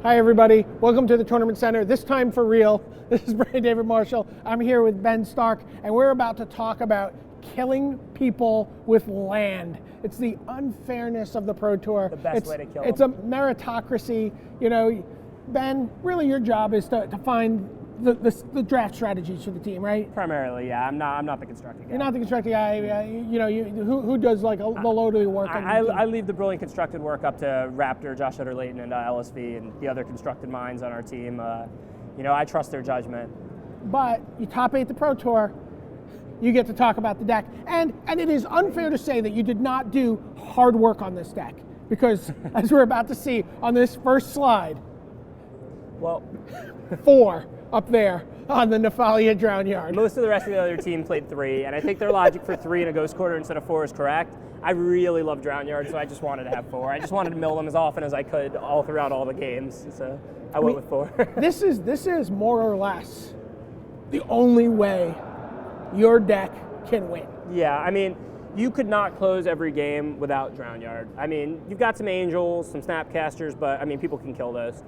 Hi everybody, welcome to the Tournament Center, this time for real. This is Brian David Marshall. I'm here with Ben Stark, and we're about to talk about killing people with land. It's the unfairness of the Pro Tour. The best way to kill them. It's a meritocracy. You know, Ben, really your job is to find the draft strategies for the team, right? Primarily, yeah. I'm not the constructing guy. You're not the constructing guy. Who does like the load of the work? I leave the brilliant constructed work up to Raptor, Josh Utter-Layton, and LSV, and the other constructed minds on our team. I trust their judgment. But you top 8 the Pro Tour, you get to talk about the deck, and it is unfair to say that you did not do hard work on this deck, because as we're about to see on this first slide, well, 4 up there on the Nephalia Drownyard. Most of the rest of the other team played 3, and I think their logic for 3 in a Ghost Quarter instead of 4 is correct. I really love Drownyard, so I just wanted to have 4. I just wanted to mill them as often as I could all throughout all the games, so I went with 4. This is more or less the only way your deck can win. Yeah, I mean, you could not close every game without Drownyard. I mean, you've got some Angels, some Snapcasters, but I mean, people can kill those.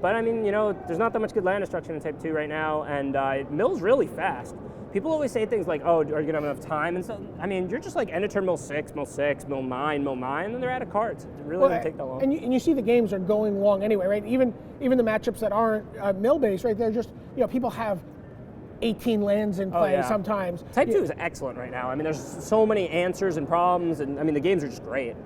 But I mean, there's not that much good land destruction in Type 2 right now, and it mills really fast. People always say things like, oh, are you going to have enough time? And so, I mean, you're just like end of turn mill 6, mill 6, mill 9, mill 9, and then they're out of cards. It really doesn't take that long. And you see the games are going long anyway, right? Even the matchups that aren't mill-based, right? They're just, people have 18 lands in play sometimes. Type 2 is excellent right now. I mean, there's so many answers and problems, and I mean, the games are just great.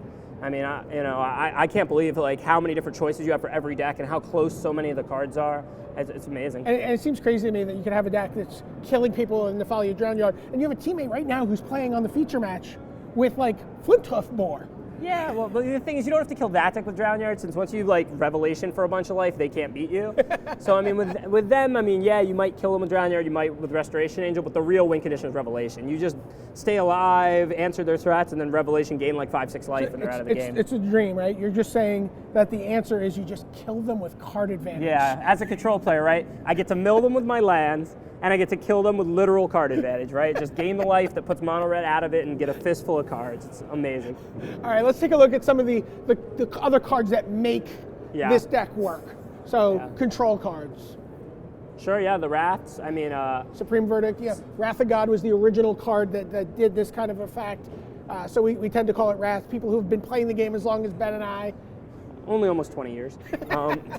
I mean, I can't believe like how many different choices you have for every deck and how close so many of the cards are. It's amazing. And it seems crazy to me that you can have a deck that's killing people in the Nephalia Drownyard, and you have a teammate right now who's playing on the feature match with like Flinthoof Boar. Yeah, well, but the thing is, you don't have to kill that deck with Drownyard, since once you like Revelation for a bunch of life, they can't beat you. So I mean, with them, I mean, yeah, you might kill them with Drownyard, you might with Restoration Angel, but the real win condition is Revelation. You just stay alive, answer their threats, and then Revelation gain like 5-6 life, and they're out of the game. It's a dream, right? You're just saying that the answer is you just kill them with card advantage. Yeah, as a control player, right? I get to mill them with my lands, and I get to kill them with literal card advantage, right? Just gain the life that puts mono red out of it and get a fistful of cards. It's amazing. All right, let's take a look at some of the other cards that make this deck work. So control cards. Sure, yeah, the Wraths. I mean, Supreme Verdict, yeah. Wrath of God was the original card that did this kind of effect. So we tend to call it Wrath. People who've been playing the game as long as Ben and I. Only almost 20 years,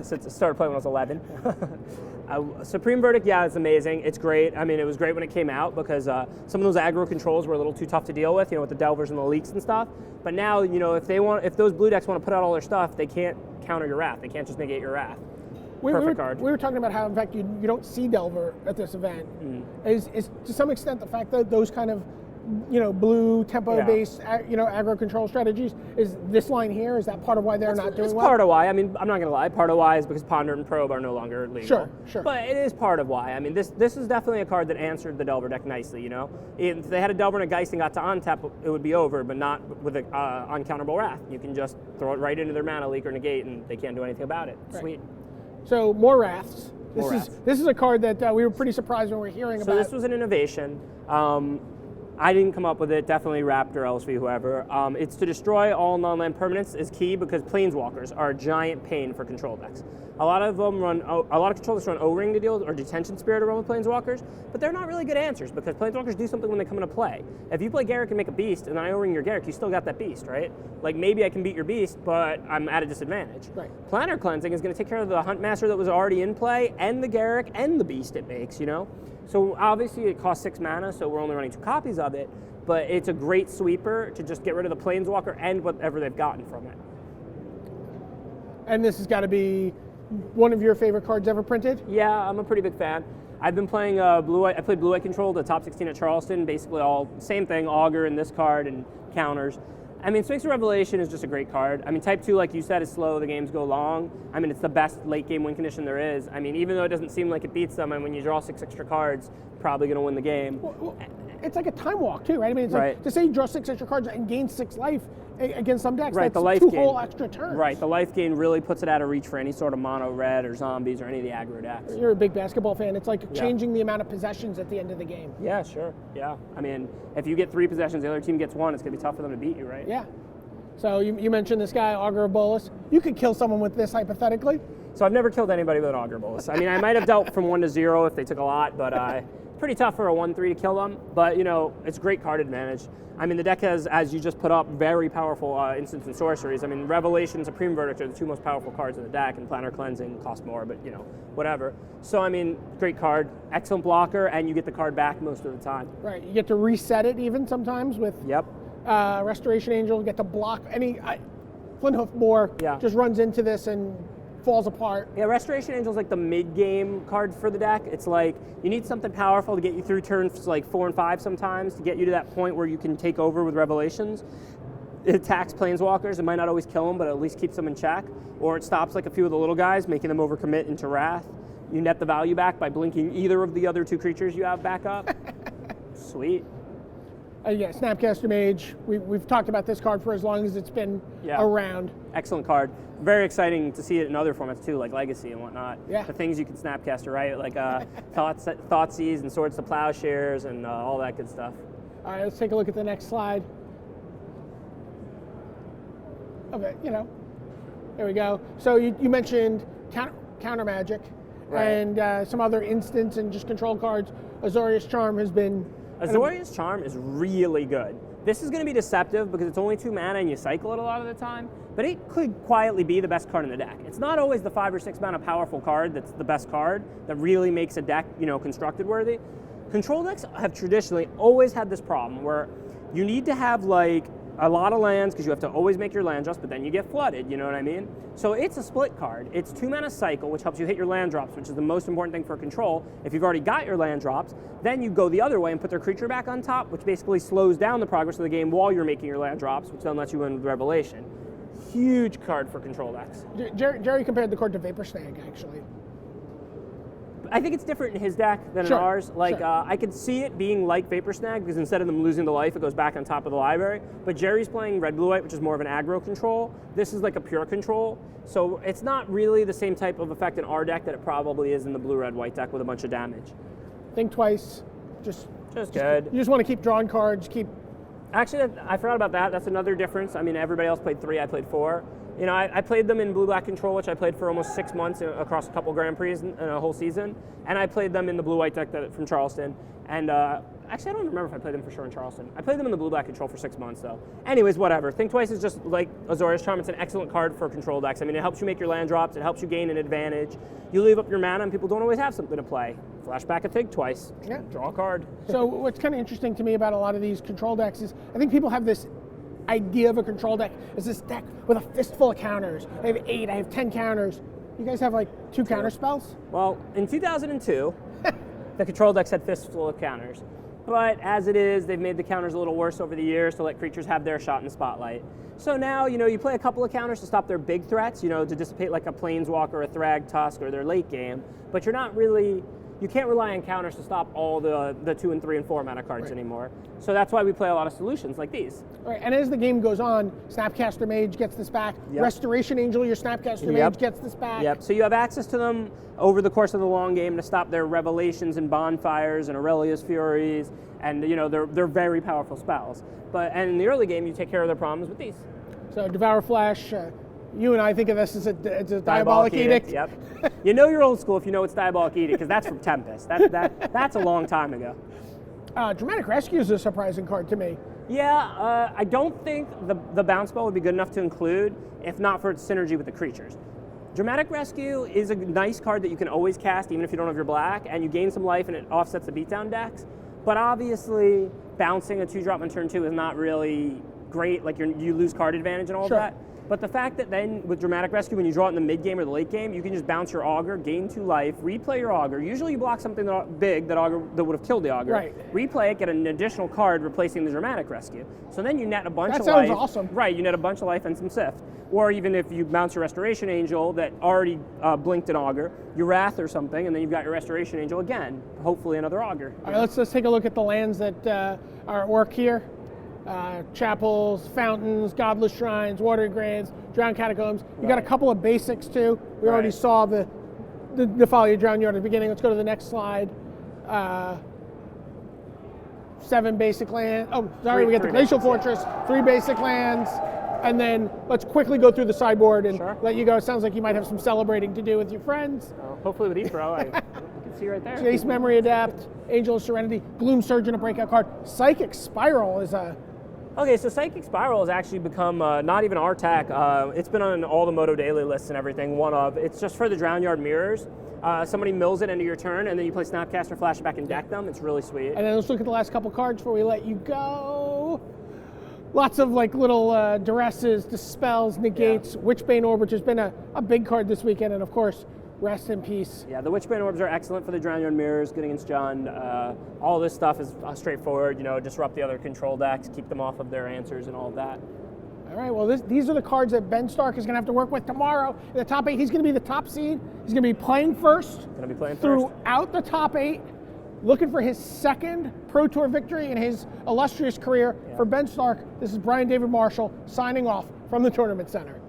since I started playing when I was 11. Supreme Verdict, yeah, it's amazing. It's great. I mean, it was great when it came out because some of those aggro controls were a little too tough to deal with, with the Delvers and the Leaks and stuff. But now, if those blue decks want to put out all their stuff, they can't counter your Wrath. They can't just negate your Wrath. Perfect card. We were talking about how, in fact, you don't see Delver at this event. Is to some extent the fact that those kind of blue tempo-based, aggro control strategies, is this line here, is that part of why they're not doing well? It's part of why. I mean, I'm not going to lie. Part of why is because Ponder and Probe are no longer legal. Sure. But it is part of why. I mean, this is definitely a card that answered the Delver deck nicely, If they had a Delver and a Geist and got to untap, it would be over, but not with an uncounterable Wrath. You can just throw it right into their mana leak or negate, and they can't do anything about it. Right. Sweet. So, more Wraths. This is a card that we were pretty surprised when we were hearing about. So this was an innovation. I didn't come up with it, definitely Raptor, LSV, whoever. It's to destroy all non-land permanents is key because Planeswalkers are a giant pain for control decks. A lot of control decks run O-Ring to deal with, or Detention Spirit to run with Planeswalkers, but they're not really good answers because Planeswalkers do something when they come into play. If you play Garruk and make a beast, and then I O-Ring your Garruk, you still got that beast, right? Like, maybe I can beat your beast, but I'm at a disadvantage. Right. Planar Cleansing is going to take care of the Huntmaster that was already in play, and the Garruk, and the beast it makes, So obviously it costs 6 mana, so we're only running 2 copies of it, but it's a great sweeper to just get rid of the Planeswalker and whatever they've gotten from it. And this has got to be one of your favorite cards ever printed? Yeah, I'm a pretty big fan. I've been playing Blue-White. I played Blue-White Control, the top 16 at Charleston, basically all same thing, Augur in this card and counters. I mean, Sphinx of Revelation is just a great card. I mean, Type 2, like you said, is slow. The games go long. I mean, it's the best late-game win condition there is. I mean, even though it doesn't seem like it beats them, and when you draw 6 extra cards, probably going to win the game. Well, it's like a time walk, too, right? I mean, it's like to say you draw 6 extra cards and gain 6 life against some decks, right, that's 2 whole extra turns. Right, the life gain really puts it out of reach for any sort of mono red or zombies or any of the aggro decks. You're a big basketball fan. It's like changing the amount of possessions at the end of the game. Yeah, sure. Yeah. I mean, if you get 3 possessions, the other team gets 1, it's going to be tough for them to beat you, right? Yeah. So you mentioned this guy, Augur of Bolas. You could kill someone with this hypothetically. So I've never killed anybody with an Augur of Bolas. I mean, I might have dealt from 1 to 0 if they took a lot, but pretty tough for a 1/3 to kill them. But, you know, it's great card advantage. I mean, the deck has, as you just put up, very powerful instants and sorceries. I mean, Revelation, Supreme Verdict are the 2 most powerful cards in the deck, and Planar Cleansing cost more, but, you know, whatever. So, I mean, great card, excellent blocker, and you get the card back most of the time. Right, you get to reset it even sometimes with Restoration Angel, get to block any Flint Hoof Boar, just runs into this and falls apart. Yeah, Restoration Angel's like the mid-game card for the deck. It's like you need something powerful to get you through turns like 4 and 5 sometimes to get you to that point where you can take over with Revelations. It attacks Planeswalkers. It might not always kill them, but at least keeps them in check. Or it stops like a few of the little guys, making them overcommit into Wrath. You net the value back by blinking either of the other 2 creatures you have back up. Sweet. Yeah, Snapcaster Mage. We've talked about this card for as long as it's been around. Excellent card. Very exciting to see it in other formats too, like Legacy and whatnot. Yeah. The things you can Snapcaster, right? Like Thoughtseize and Swords to Plowshares and all that good stuff. All right, let's take a look at the next slide. Okay, you know, there we go. So you mentioned counter magic and some other instants and just control cards. Azorius Charm has been... Azorius Charm is really good. This is going to be deceptive because it's only 2 mana and you cycle it a lot of the time, but it could quietly be the best card in the deck. It's not always the 5 or 6 mana powerful card that's the best card that really makes a deck, you know, constructed worthy. Control decks have traditionally always had this problem where you need to have like a lot of lands because you have to always make your land drops, but then you get flooded, you know what I mean? So it's a split card. It's 2 mana cycle, which helps you hit your land drops, which is the most important thing for control. If you've already got your land drops, then you go the other way and put their creature back on top, which basically slows down the progress of the game while you're making your land drops, which then lets you win with Revelation. Huge card for control decks. Jerry compared the card to Vapor Snag, actually. I think it's different in his deck than in ours. Like, I could see it being like Vapor Snag because instead of them losing to life, it goes back on top of the library. But Jerry's playing red, blue, white, which is more of an aggro control. This is like a pure control. So it's not really the same type of effect in our deck that it probably is in the blue, red, white deck with a bunch of damage. Think twice. Just good. You just want to keep drawing cards, Actually, I forgot about that. That's another difference. I mean, everybody else played 3, I played 4. You know, I played them in blue-black control, which I played for almost 6 months across a couple Grand Prix in a whole season. And I played them in the blue-white deck from Charleston. And actually, I don't remember if I played them for sure in Charleston. I played them in the blue-black control for 6 months, though. Anyways, whatever. Think Twice is just like Azorius Charm. It's an excellent card for control decks. I mean, it helps you make your land drops. It helps you gain an advantage. You leave up your mana, and people don't always have something to play. Flashback a Think Twice. Yeah. Draw a card. So what's kind of interesting to me about a lot of these control decks is I think people have this idea of a control deck as this deck with a fistful of counters. I have 8, I have 10 counters. You guys have like 2 counterspells? Well, in 2002, the control decks had fistful of counters. But as it is, they've made the counters a little worse over the years to let creatures have their shot in the spotlight. So now, you know, you play a couple of counters to stop their big threats, you know, to dissipate like a Planeswalker, a Thrag Tusk, or their late game. But you're not really... You can't rely on counters to stop all the 2 and 3 and 4 mana cards anymore. So that's why we play a lot of solutions like these. Right, and as the game goes on, Snapcaster Mage gets this back. Restoration Angel, your Snapcaster Mage gets this back. Yep, so you have access to them over the course of the long game to stop their Revelations and Bonfires and Aurelia's Furies, and you know, they're very powerful spells. And in the early game, you take care of their problems with these. So Devour Flesh, you and I think of this as a Diabolic Edict. Yep. You know you're old school if you know it's Diabolic Edict, because that's from Tempest. That's a long time ago. Dramatic Rescue is a surprising card to me. Yeah, I don't think the bounce spell would be good enough to include if not for its synergy with the creatures. Dramatic Rescue is a nice card that you can always cast even if you don't have your black, and you gain some life and it offsets the beatdown decks. But obviously, bouncing a 2-drop on turn 2 is not really great. Like you lose card advantage and all of that. But the fact that then with Dramatic Rescue, when you draw it in the mid game or the late game, you can just bounce your Augur, gain 2 life, replay your Augur. Usually you block something big that would have killed the Augur. Right. Replay it, get an additional card replacing the Dramatic Rescue. So then you net a bunch of life. That sounds awesome. Right, you net a bunch of life and some Sift. Or even if you bounce your Restoration Angel that already blinked an Augur, your Wrath or something, and then you've got your Restoration Angel again. Hopefully another Augur. All right, let's take a look at the lands that are at work here. Chapels, fountains, godless shrines, watery graves, drowned catacombs. You got a couple of basics too. We already saw the Nephalia Drownyard at the beginning. Let's go to the next slide. 7 basic lands. Oh, sorry, we got the Glacial Fortress, 3 basic lands. and then let's quickly go through the sideboard and Sure. let you go. It sounds like you might have some celebrating to do with your friends. Hopefully with Ebro, you can see right there. Jace Memory Adept, Angel of Serenity, Gloom Surgeon, a breakout card. Psychic Spiral is a... Okay, so Psychic Spiral has actually become not even our tech. It's been on all the Moto Daily lists and everything. It's just for the Drownyard mirrors. Somebody mills it into your turn, and then you play Snapcaster, flash it back, and deck them. It's really sweet. And then let's look at the last couple cards before we let you go. Lots of like little Duresses, Dispels, Negates, Witchbane Orb, which has been a big card this weekend, and of course, Rest in Peace. Yeah, the Witchbane Orbs are excellent for the Drownyard mirrors, good against John. All this stuff is straightforward, disrupt the other control decks, keep them off of their answers and all of that. All right, well, these are the cards that Ben Stark is going to have to work with tomorrow. In the top 8, he's going to be the top seed. He's going to be playing first. Throughout the top 8, looking for his second Pro Tour victory in his illustrious career. For Ben Stark, this is Brian David Marshall signing off from the Tournament Center.